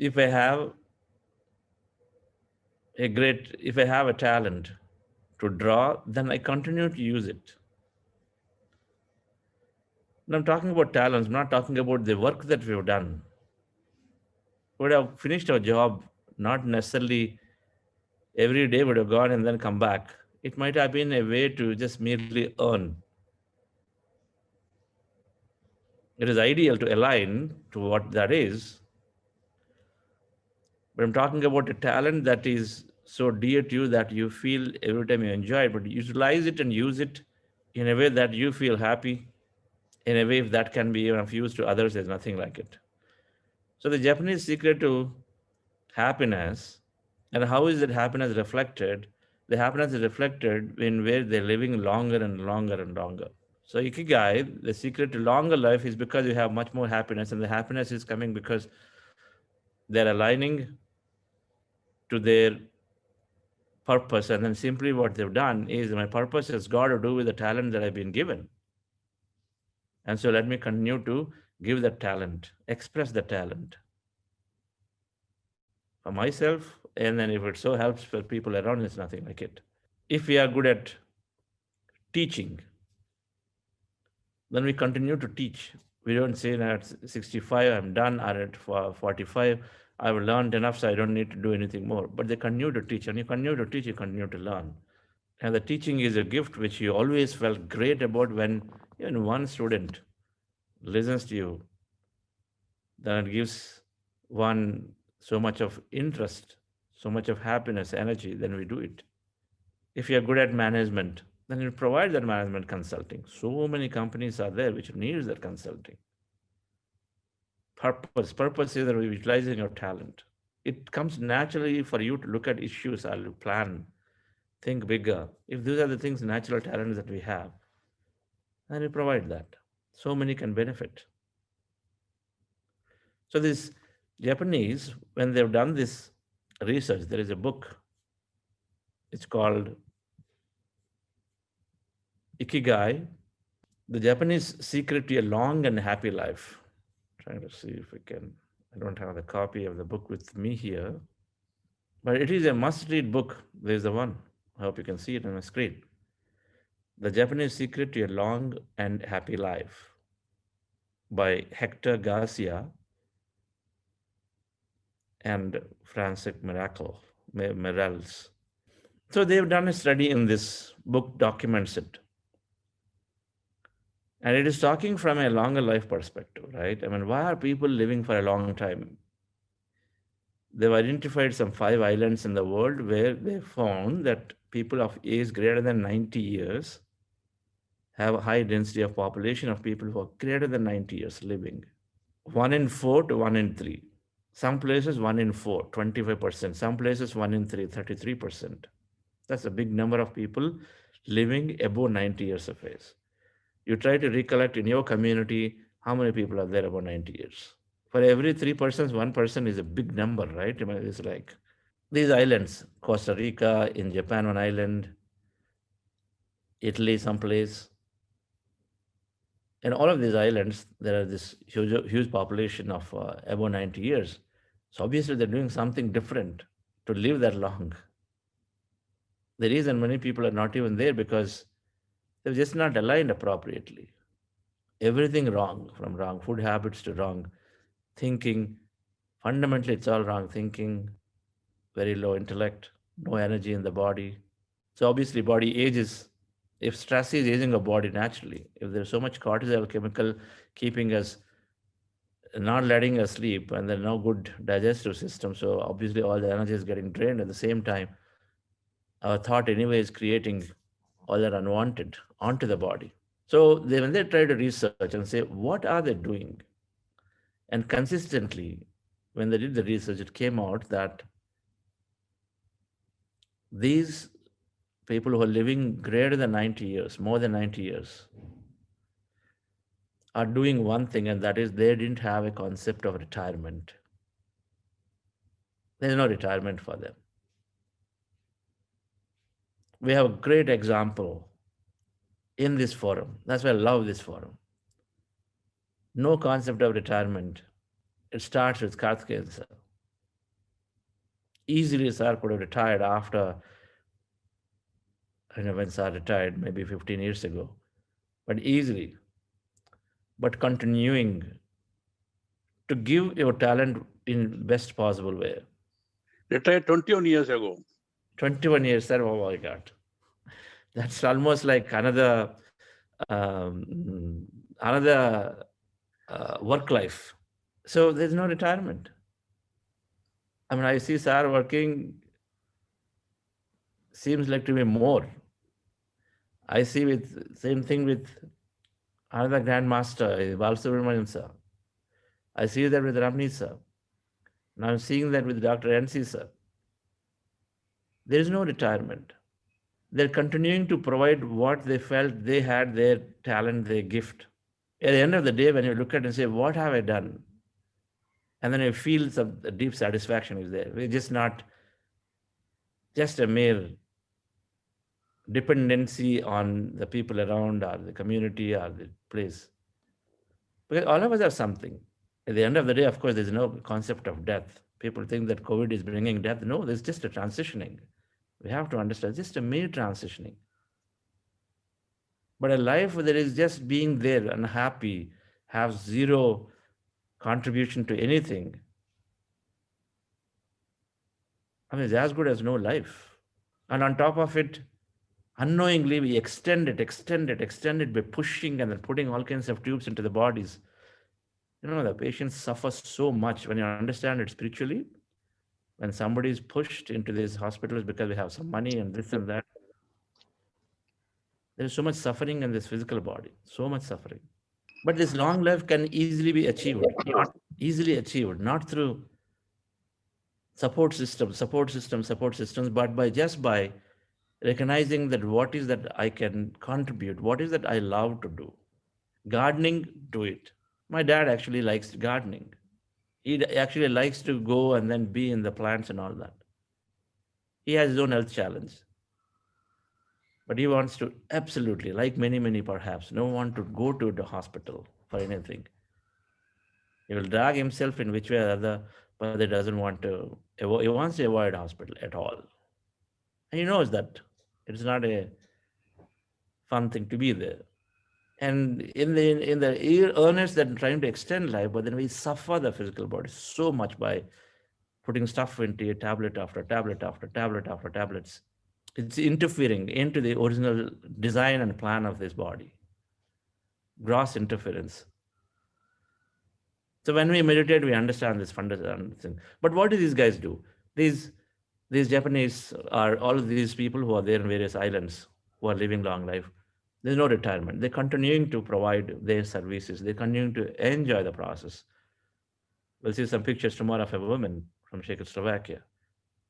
if I have if I have a talent to draw, then I continue to use it. And I'm talking about talents, I'm not talking about the work that we've done. We would have finished our job, not necessarily every day would have gone and then come back. It might have been a way to just merely earn. It is ideal to align to what that is, but I'm talking about a talent that is so dear to you that you feel every time you enjoy it, but utilize it and use it in a way that you feel happy, in a way if that can be of use to others, there's nothing like it. So the Japanese secret to happiness, and how is that happiness reflected? The happiness is reflected in where they're living longer and longer and longer. So Ikigai, the secret to longer life is because you have much more happiness, and the happiness is coming because they're aligning to their purpose. And then simply what they've done is my purpose has got to do with the talent that I've been given. And so let me continue to give that talent, express the talent for myself. And then if it so helps for people around, it's nothing like it. If we are good at teaching, then we continue to teach. We don't say that at 65 I'm done, or at 45 I've learned enough, so I don't need to do anything more. But they continue to teach, and you continue to teach, you continue to learn. And the teaching is a gift which you always felt great about when even one student listens to you. Then it gives one so much of interest, so much of happiness, energy, then we do it. If you're good at management, then you provide that management consulting. So many companies are there which needs that consulting. Purpose is that we're utilizing your talent. It comes naturally for you to look at issues or plan, think bigger. If these are the things, natural talents that we have, then we provide that. So many can benefit. So this Japanese, when they've done this research, there is a book. It's called Ikigai, the Japanese secret to a long and happy life. Trying to see if we can. I don't have the copy of the book with me here, but it is a must-read book. There's the one. I hope you can see it on my screen. The Japanese Secret to a Long and Happy Life by Hector Garcia and Francis Miralles. So they've done a study in this book, documents it. And it is talking from a longer life perspective, right? I mean, why are people living for a long time? They've identified some 5 islands in the world where they found that people of age greater than 90 years have a high density of population of people who are greater than 90 years living. 1 in 4 to 1 in 3. Some places 1 in 4, 25%. Some places 1 in 3, 33%. That's a big number of people living above 90 years of age. You try to recollect in your community how many people are there above 90 years. For every 3 persons, 1 person is a big number, right? I mean, it's like these islands, Costa Rica, in Japan, one island, Italy, someplace. In all of these islands, there are this huge population of above 90 years. So obviously, they're doing something different to live that long. The reason many people are not even there because they're just not aligned appropriately. Everything wrong, from wrong food habits to wrong thinking. Fundamentally, it's all wrong thinking, very low intellect, no energy in the body. So obviously, body ages. If stress is aging a body naturally, if there's so much cortisol chemical keeping us, not letting us sleep, and there's no good digestive system, so obviously all the energy is getting drained. At the same time, our thought anyway is creating all that unwanted onto the body. So when they try to research and say, what are they doing? And consistently, when they did the research, it came out that these people who are living greater than 90 years, more than 90 years, are doing one thing, and that is they didn't have a concept of retirement. There's no retirement for them. We have a great example in this forum. That's why I love this forum. No concept of retirement. It starts with Karthikeyan sir. Easily, sir could have retired after, when sir retired, maybe 15 years ago. But easily, but continuing to give your talent in best possible way. Retired 21 years ago. 21 years, sir. Oh my God. That's almost like another work life. So there's no retirement. I mean, I see sir working, seems like to be more. I see with same thing with another grandmaster, Balasubramanian sir. I see that with Ramni sir. Now I'm seeing that with Dr. NC sir. There is no retirement. They're continuing to provide what they felt they had, their talent, their gift. At the end of the day, when you look at it and say, what have I done? And then you feel some deep satisfaction is there. We're just not just a mere dependency on the people around or the community or the place. Because all of us have something. At the end of the day, of course, there's no concept of death. People think that COVID is bringing death. No, there's just a transitioning. We have to understand, just a mere transitioning. But a life that is just being there, unhappy, have zero contribution to anything, I mean, it's as good as no life. And on top of it, unknowingly, we extend it by pushing and then putting all kinds of tubes into the bodies. The patients suffer so much when you understand it spiritually. When somebody is pushed into these hospitals because we have some money and this and that, there is so much suffering in this physical body, so much suffering. But this long life can easily be achieved, not through support systems, but by just by recognizing that what is that I can contribute, what is that I love to do. Gardening, do it. My dad actually likes gardening. He actually likes to go and then be in the plants and all that. He has his own health challenge, but he wants to absolutely, like many perhaps, no one to go to the hospital for anything. He will drag himself in which way or other, but he doesn't want to. He wants to avoid hospital at all, and he knows that it's not a fun thing to be there. And in the earnest that trying to extend life, but then we suffer the physical body so much by putting stuff into a tablet after tablet after tablet after tablets. It's interfering into the original design and plan of this body. Gross interference. So when we meditate, we understand this fundamental thing. But what do these guys do? These these Japanese are all of these people who are there in various islands who are living long life. There's no retirement. They're continuing to provide their services. They're continuing to enjoy the process. We'll see some pictures tomorrow of a woman from Czechoslovakia.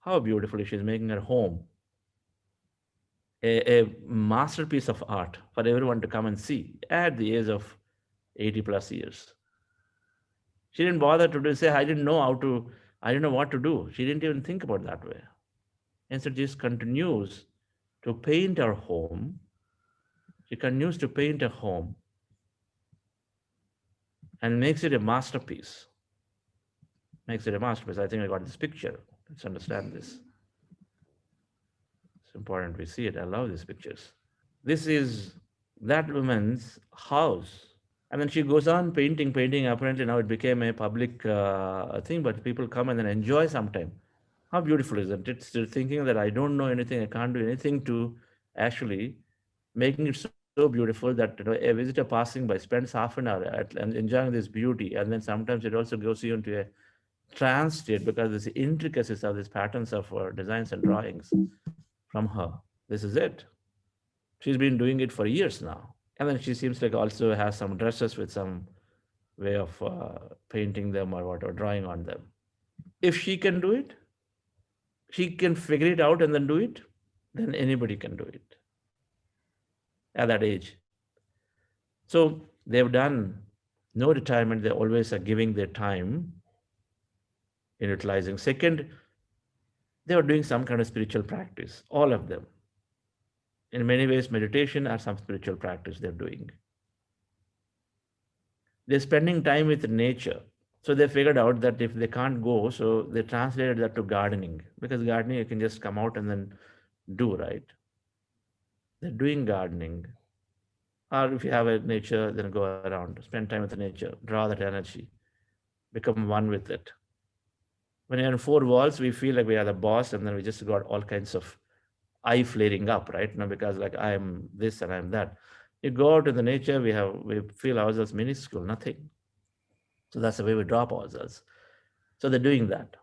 How beautifully she's making her home a masterpiece of art for everyone to come and see at the age of 80 plus years. She didn't bother to say, I didn't know what to do. She didn't even think about that way. Instead, just continues to paint her home. She continues to paint her home and makes it a masterpiece. Makes it a masterpiece. I think I got this picture. Let's understand this. It's important we see it. I love these pictures. This is that woman's house. And then she goes on painting. Apparently now it became a public thing, but people come and then enjoy sometime. How beautiful is it? It's still thinking that I don't know anything, I can't do anything to actually making it so beautiful that a visitor passing by spends half an hour and enjoying this beauty, and then sometimes it also goes you into a trance state because there's intricacies of these patterns of designs and drawings from her. This is it. She's been doing it for years now. And then she seems like also has some dresses with some way of painting them or what, or drawing on them. If she can do it, she can figure it out and then do it, then anybody can do it at that age. So they've done no retirement, they always are giving their time in utilizing. Second, they are doing some kind of spiritual practice, all of them. In many ways, meditation or some spiritual practice they're doing. They're spending time with nature. So they figured out that if they can't go, so they translated that to gardening, because gardening you can just come out and then do, right. They're doing gardening. Or if you have a nature, then go around, spend time with the nature, draw that energy, become one with it. When you're in four walls, we feel like we are the boss, and then we just got all kinds of eye flaring up, right? Because like I am this and I'm that. You go out in the nature, we feel ourselves minuscule, nothing. So that's the way we drop ourselves. So they're doing that.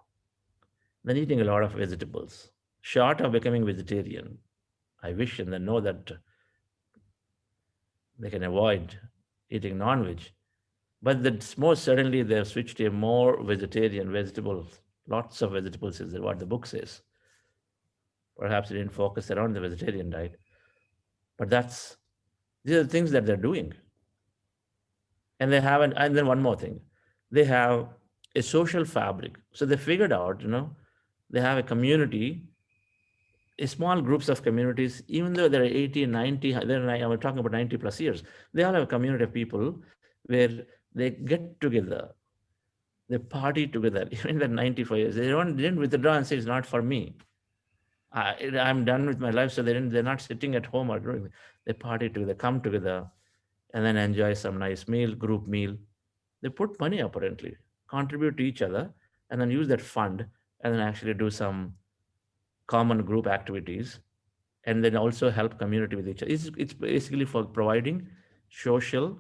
Then eating a lot of vegetables. Short of becoming vegetarian, I wish and they know that they can avoid eating non-veg. But that's most certainly they've switched to a more vegetarian vegetables. Lots of vegetables is what the book says. Perhaps they didn't focus around the vegetarian diet. But these are the things that they're doing. And they have and then one more thing. They have a social fabric. So they figured out, they have a community, small groups of communities, even though there are 80, 90, I'm talking about 90 plus years, they all have a community of people where they get together, they party together, even in the 95 years. Didn't withdraw and say it's not for me. I'm done with my life. So they're not sitting at home or doing. They party together, come together, and then enjoy some nice meal, group meal. They put money apparently, contribute to each other, and then use that fund, and then actually do some common group activities, and then also help community with each other. It's basically for providing social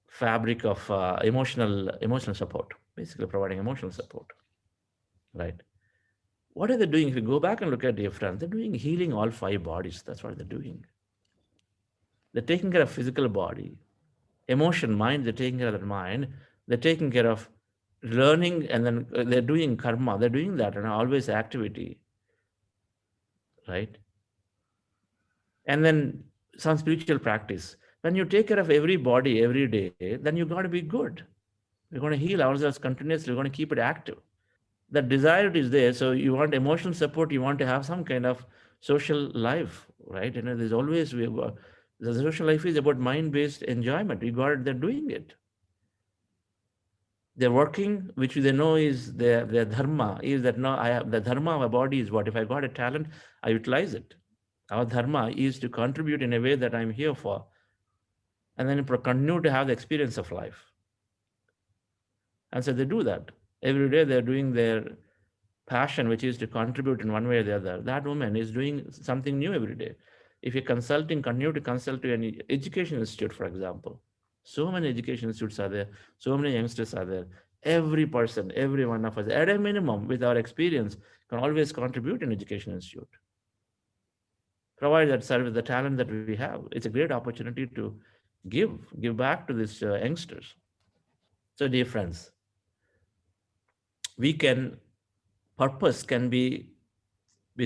fabric of emotional support, basically providing emotional support, right? What are they doing? If you go back and look at difference, they're doing healing all five bodies. That's what they're doing. They're taking care of physical body, emotion, mind. They're taking care of the mind. They're taking care of learning, and then they're doing karma. They're doing that and always activity, right? And then some spiritual practice. When you take care of every body every day, then you got to be good. We're going to heal ourselves continuously. We're going to keep it active. The desire is there. So you want emotional support. You want to have some kind of social life, right? There's always the social life is about mind-based enjoyment. You got it. They're doing it. They're working, which they know is their dharma. Is that no? I have the dharma of a body is what if I got a talent, I utilize it. Our dharma is to contribute in a way that I'm here for, and then continue to have the experience of life. And so they do that every day. They're doing their passion, which is to contribute in one way or the other. That woman is doing something new every day. If you're consulting, continue to consult to any education institute, for example. So many education institutes are there. So many youngsters are there. Every person, every one of us, at a minimum, with our experience, can always contribute in education institute. Provide that service, the talent that we have. It's a great opportunity to give back to these youngsters. So, dear friends, we can purpose can be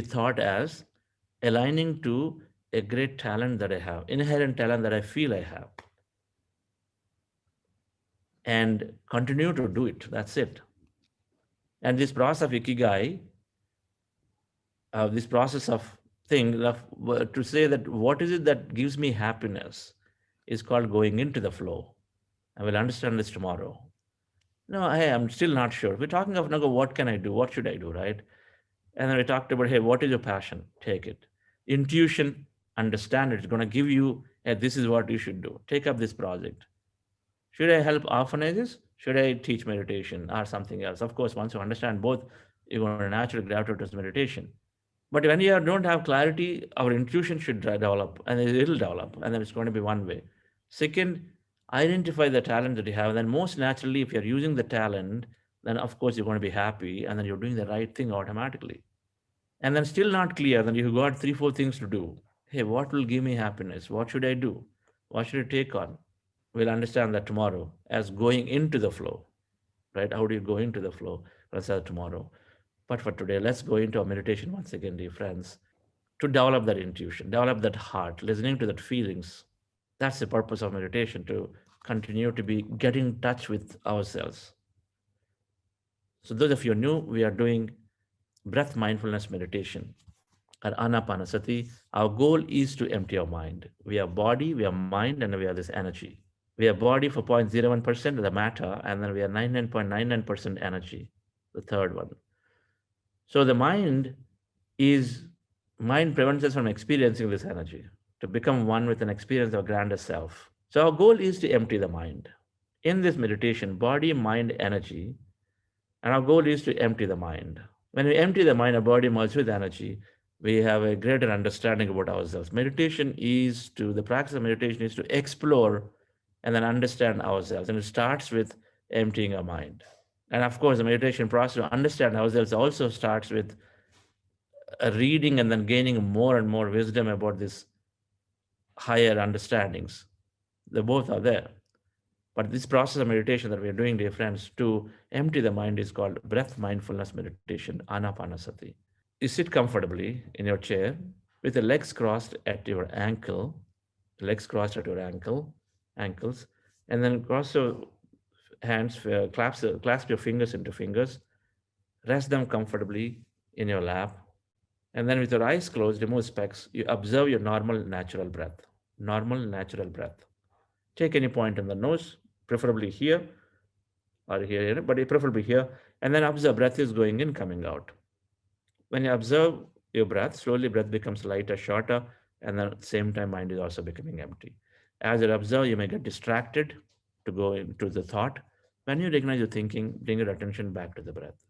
thought as aligning to a great talent that I have, inherent talent that I feel I have, and continue to do it. That's it. And this process of ikigai, this process of thing to say that what is it that gives me happiness is called going into the flow. I will understand this tomorrow. No, I am still not sure. We're talking of now, what can I do? What should I do, right? And then we talked about, hey, what is your passion? Take it. Intuition, understand it. It's going to give you, hey, this is what you should do. Take up this project. Should I help orphanages? Should I teach meditation or something else? Of course, once you understand both, you're going to naturally gravitate towards meditation. But when you don't have clarity, our intuition should develop, and it'll develop, and then it's going to be one way. Second, identify the talent that you have. And then most naturally, if you're using the talent, then of course you're going to be happy, and then you're doing the right thing automatically. And then still not clear, then you got three, four things to do. Hey, what will give me happiness? What should I do? What should I take on? We'll understand that tomorrow as going into the flow, right? How do you go into the flow? Let's have tomorrow. But for today, let's go into our meditation once again, dear friends, to develop that intuition, develop that heart, listening to that feelings. That's the purpose of meditation, to continue to be getting in touch with ourselves. So those of you new, we are doing breath mindfulness meditation or anapanasati. Our goal is to empty our mind. We have body, we have mind, and we have this energy. We are body for 0.01% of the matter, and then we are 99.99% energy, the third one. So the is mind prevents us from experiencing this energy, to become one with an experience of grander self. So our goal is to empty the mind. In this meditation, body, mind, energy, and our goal is to empty the mind. When we empty the mind, our body merges with energy. We have a greater understanding about ourselves. The practice of meditation is to explore and then understand ourselves. And it starts with emptying our mind. And of course, the meditation process to understand ourselves also starts with a reading and then gaining more and more wisdom about these higher understandings. They both are there. But this process of meditation that we are doing, dear friends, to empty the mind is called breath mindfulness meditation, anapanasati. You sit comfortably in your chair with the legs crossed at your legs crossed at your ankles, and then cross your hands, clasp your fingers into fingers, rest them comfortably in your lap, and then with your eyes closed, remove specs, you observe your normal natural breath. Normal natural breath. Take any point on the nose, preferably here or here, but preferably here, and then observe breath is going in, coming out. When you observe your breath, slowly breath becomes lighter, shorter, and then at the same time, mind is also becoming empty. As you observe, you may get distracted to go into the thought. When you recognize your thinking, bring your attention back to the breath.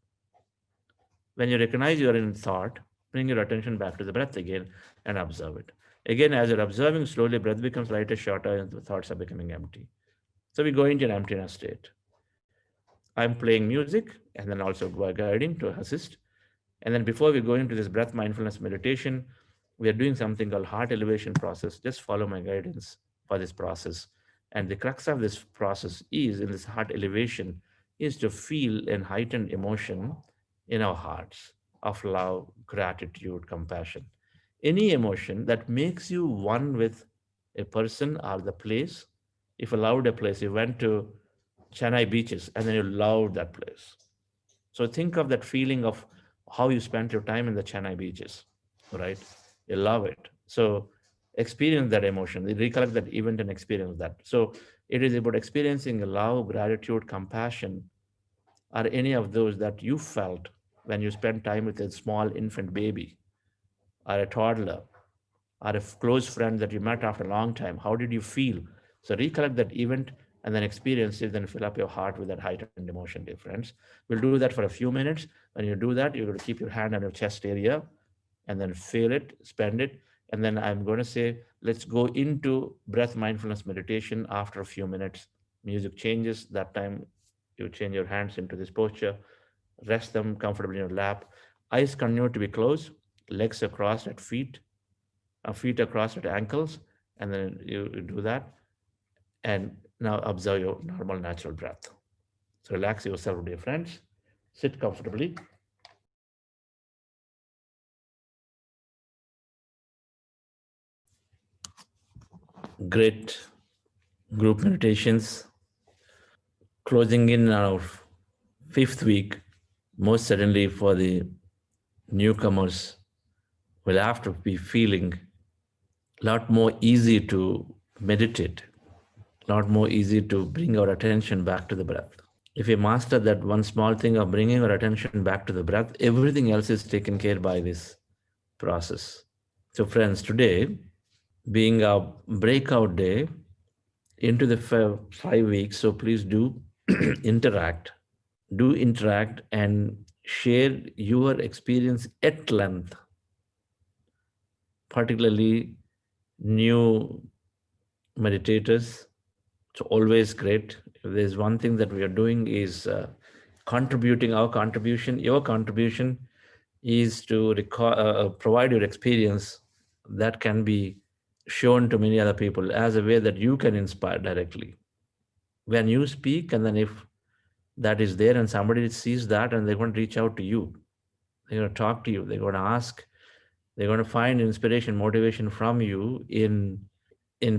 When you recognize you are in thought, bring your attention back to the breath again and observe it. Again, as you're observing, slowly breath becomes lighter, shorter, and the thoughts are becoming empty. So we go into an emptiness state. I'm playing music and then also guiding to assist. And then before we go into this breath mindfulness meditation, we are doing something called heart elevation process. Just follow my guidance for this process. And the crux of this process is in this heart elevation is to feel an heightened emotion in our hearts of love, gratitude, compassion. Any emotion that makes you one with a person or the place. If you loved a place, you went to Chennai beaches and then you loved that place. So think of that feeling of how you spent your time in the Chennai beaches, right? You love it. So experience that emotion, recollect that event and experience that. So it is about experiencing love, gratitude, compassion, or any of those that you felt when you spent time with a small infant baby or a toddler or a close friend that you met after a long time. How did you feel? So recollect that event and then experience it, then fill up your heart with that heightened emotion, dear friends. We'll do that for a few minutes. When you do that, you're going to keep your hand on your chest area and then feel it, spend it. And then I'm going to say, let's go into breath mindfulness meditation after a few minutes. Music changes. That time you change your hands into this posture, rest them comfortably in your lap. Eyes continue to be closed, legs are crossed at feet across at ankles, and then you do that. And now observe your normal natural breath. So relax yourself, dear friends. Sit comfortably. Great group meditations. Closing in our fifth week, most certainly for the newcomers, will have to be feeling a lot more easy to meditate, a lot more easy to bring our attention back to the breath. If we master that one small thing of bringing our attention back to the breath, everything else is taken care by this process. So, friends, today being a breakout day into the 5 weeks, so please do interact, and share your experience at length, particularly new meditators. It's always great. If there's one thing that we are doing is contributing our contribution. Your contribution is to provide your experience that can be shown to many other people as a way that you can inspire directly. When you speak, and then if that is there and somebody sees that and they're going to reach out to you, they're going to talk to you, they're going to ask, they're going to find inspiration, motivation from you in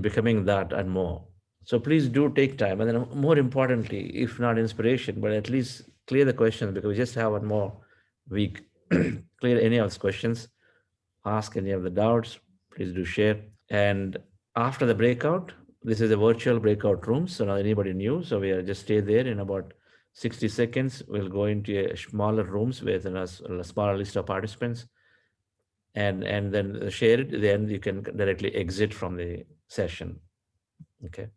becoming that and more. So please do take time. And then more importantly, if not inspiration, but at least clear the questions because we just have one more week. Clear any of those questions, ask any of the doubts, please do share. And after the breakout, This is a virtual breakout room, so not anybody new. So we are just stay there in about 60 seconds. We'll go into a smaller rooms with a smaller list of participants, and then share it. Then you can directly exit from the session. Okay.